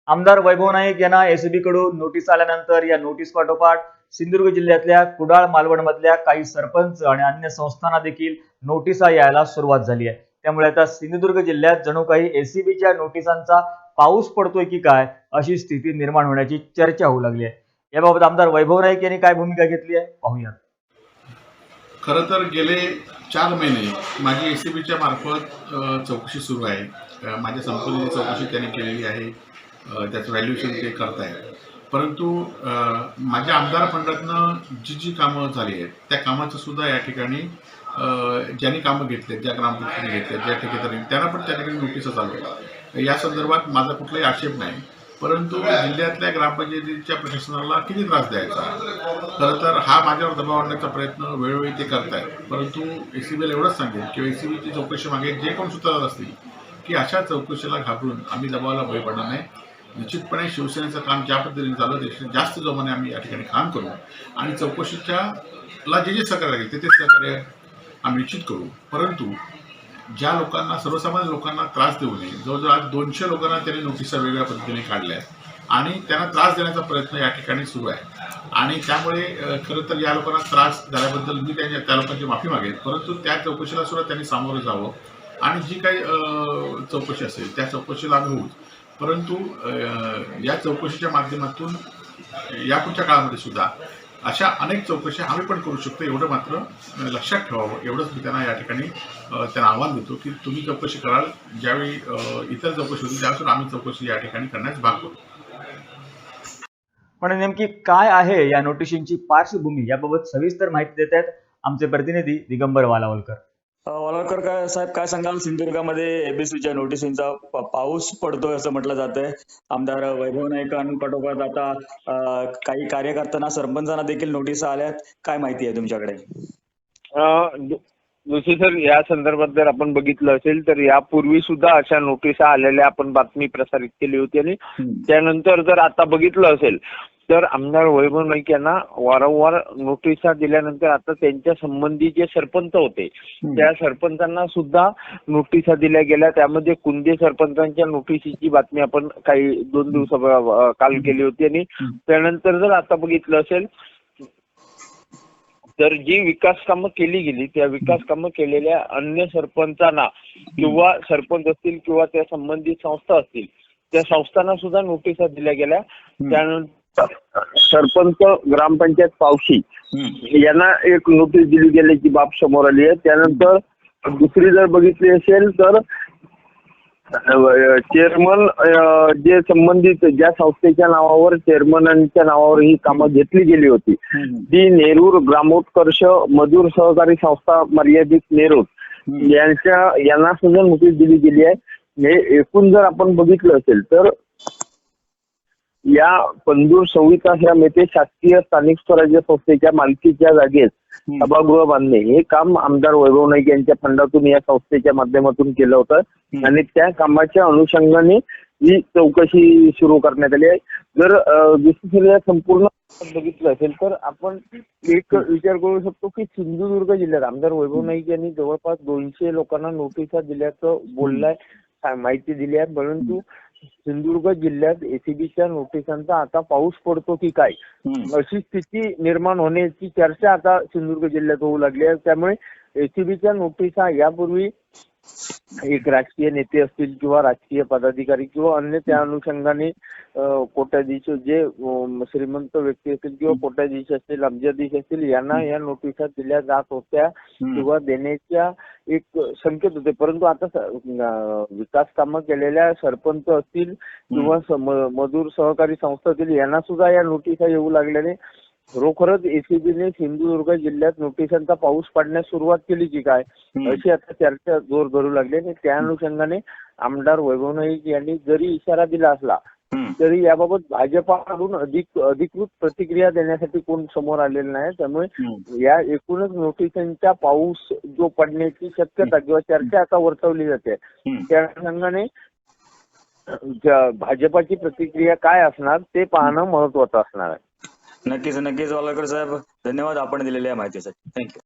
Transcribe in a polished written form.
आमदार वैभव नाईक यांना एसीबी कडून नोटीस आल्यानंतर या नोटीस पाठोपाठ सिंधुदुर्ग जिल्ह्यातल्या कुडाळ मालवण मधल्या काही सरपंच आणि अन्य संस्थांना देखील नोटिसा यायला सुरुवात झाली आहे। त्यामुळे आता सिंधुदुर्ग जिल्ह्यात जणू काही एसीबीच्या नोटिसांचा पाऊस पडतोय की काय अशी स्थिती निर्माण होण्याची चर्चा होऊ लागली आहे। याबाबत आमदार वैभव नाईक यांनी काय भूमिका घेतली आहे पाहूयात। खरं तर गेले 4 महिने माझी एसीबीच्या मार्फत चौकशी सुरू आहे। माझ्या संपूर्ण चौकशी त्यांनी केलेली आहे, त्याचं व्हॅल्युएशन ते करतायत। परंतु माझ्या आमदार फंडातनं जी कामं झाली आहेत त्या कामाचं सुद्धा या ठिकाणी ज्यांनी कामं घेतले, ज्या ग्रामपंचायतीने घेतले, ज्या ठेकेदारांनी त्यांना पण त्या ठिकाणी नोटिसा चालू आहेत। या संदर्भात माझा कुठलाही आक्षेप नाही, परंतु जिल्ह्यातल्या ग्रामपंचायतीच्या प्रशासनाला किती त्रास द्यायचा। खरं तर हा माझ्यावर दबाव आणण्याचा प्रयत्न वेळोवेळी ते करतायत, परंतु एसीबीला एवढंच सांगेल किंवा एसीबीची चौकशी मागे जे कोण सूत्रधार असतील की अशा चौकशीला घाबरून आम्ही दबावाला बळी पडणार नाही। निश्चितपणे शिवसेनेचं काम ज्या पद्धतीने चालू आहे जास्त जोमाने आम्ही या ठिकाणी काम करू आणि चौकशीला जे सहकार्य लागेल ते सहकार्य आम्ही निश्चित करू। परंतु ज्या लोकांना, सर्वसामान्य लोकांना त्रास देऊ नये, जवळजवळ आज 200 लोकांना त्यांनी नोटिसा वेगळ्या पद्धतीने काढल्या आणि त्यांना त्रास देण्याचा प्रयत्न या ठिकाणी सुरू आहे आणि त्यामुळे खरं तर या लोकांना त्रास झाल्याबद्दल मी त्या लोकांची माफी मागेन, परंतु त्या चौकशीला सुद्धा त्यांनी सामोरं जावं आणि जी काही चौकशी असेल त्या चौकशीला आम्ही होऊ। परंतु या चौकशीच्या माध्यमातून यापुढच्या काळामध्ये सुद्धा अशा अनेक चौकशा आम्ही पण करू शकतो, एवढं मात्र लक्षात ठेवावं। एवढंच मी त्यांना या ठिकाणी त्यांना आव्हान देतो की तुम्ही चौकशी कराल, ज्यावेळी इतर चौकशी होती त्यापासून आम्ही चौकशी या ठिकाणी करण्यास भाग पडू। पण नेमकी काय आहे या नोटिशींची पार्श्वभूमी याबाबत सविस्तर माहिती देत आहेत आमचे प्रतिनिधी दिगंबर वालावलकर। वालावलकर काय साहेब, काय सांगाल? सिंधुदुर्गामध्ये एबीसीच्या नोटिसींचा पाऊस पडतोय असं म्हटलं जातंय। आमदार वैभव नाईकांपाठोपाठ आता काही कार्यकर्त्यांना, सरपंचांना देखील नोटिसा आल्यात। काय माहिती आहे तुमच्याकडे? जोशी सर, या संदर्भात जर आपण बघितलं असेल तर यापूर्वी सुद्धा अशा नोटिसा आलेल्या आपण बातमी प्रसारित केली होती आणि त्यानंतर जर आता बघितलं असेल तर आमदार वैभव नाईक यांना वारंवार नोटिसा दिल्यानंतर आता त्यांच्या संबंधी जे सरपंच होते त्या सरपंचांना सुद्धा नोटिसा दिल्या गेल्या। त्यामध्ये कुंदे सरपंचांच्या नोटिसीची बातमी आपण काही 2 दिवस काल केली होती आणि त्यानंतर जर आता बघितलं असेल तर जी विकास कामं केली गेली त्या विकास कामं केलेल्या अन्य सरपंचांना किंवा सरपंच असतील किंवा त्या संबंधित संस्था असतील त्या संस्थांना सुद्धा नोटिसा दिल्या गेल्या। त्यानंतर सरपंच ग्रामपंचायत पावशी यांना एक नोटीस दिली गेल्याची बाब समोर आली आहे। त्यानंतर दुसरी जर बघितली असेल तर चेअरमन जे संबंधित ज्या संस्थेच्या नावावर, चेअरमनांच्या नावावर ही कामं घेतली गेली होती ती नेरूर ग्रामोत्कर्ष मजूर सहकारी संस्था मर्यादित नेरूर यांना सुद्धा नोटीस दिली गेली आहे। हे एकूण जर आपण बघितलं असेल तर या पंदूर संविताश्रम येथे शासकीय स्थानिक स्वराज्य संस्थेच्या मालकीच्या जागेत सभागृह बांधणे हे काम आमदार वैभव नाईक यांच्या फंडातून या संस्थेच्या माध्यमातून केलं होतं आणि त्या कामाच्या अनुषंगाने ही चौकशी सुरू करण्यात आली आहे। जर दुसरीकडे संपूर्ण बघितलं असेल तर आपण एक विचार करू शकतो की सिंधुदुर्ग जिल्ह्यात आमदार वैभव नाईक यांनी जवळपास 200 लोकांना नोटिसा दिल्याचं बोललाय, माहिती दिली आहे। परंतु सिंधुदुर्ग जिल्ह्यात एसीबीच्या नोटिसांचा आता पाऊस पडतो की काय अशी स्थिती निर्माण होण्याची चर्चा आता सिंधुदुर्ग जिल्ह्यात होऊ लागली आहे। त्यामुळे एसीबीच्या नोटिसा यापूर्वी एक राजकीय नेते असतील किंवा राजकीय पदाधिकारी किंवा अन्य त्या अनुषंगाने कोट्याधीश जे श्रीमंत व्यक्ती असतील किंवा कोट्याधीश असतील, अब्जाधीश असतील यांना या नोटिसा दिल्या जात होत्या किंवा देण्याच्या एक संकेत होते। परंतु आता विकास कामं केलेल्या सरपंच असतील किंवा मजूर सहकारी संस्था असतील यांना सुद्धा या नोटिसा येऊ लागल्याने खरोखरच एसीबीने सिंधुदुर्ग जिल्ह्यात नोटिसांचा पाऊस पडण्यास सुरुवात केली की काय अशी आता चर्चा जोर धरू लागली आणि त्या अनुषंगाने आमदार वैभव नाईक यांनी जरी इशारा दिला असला तरी याबाबत भाजपाकडून अधिकृत प्रतिक्रिया देण्यासाठी कोण समोर आलेलं नाही। त्यामुळे या एकूणच नोटिसांचा पाऊस जो पडण्याची शक्यता किंवा चर्चा आता वर्तवली जाते त्या अनुषंगाने भाजपाची प्रतिक्रिया काय असणार ते पाहणं महत्वाचं असणार आहे। नक्कीच वालावलकर साहेब, धन्यवाद आपण दिलेल्या माहितीसाठी। थँक्यू।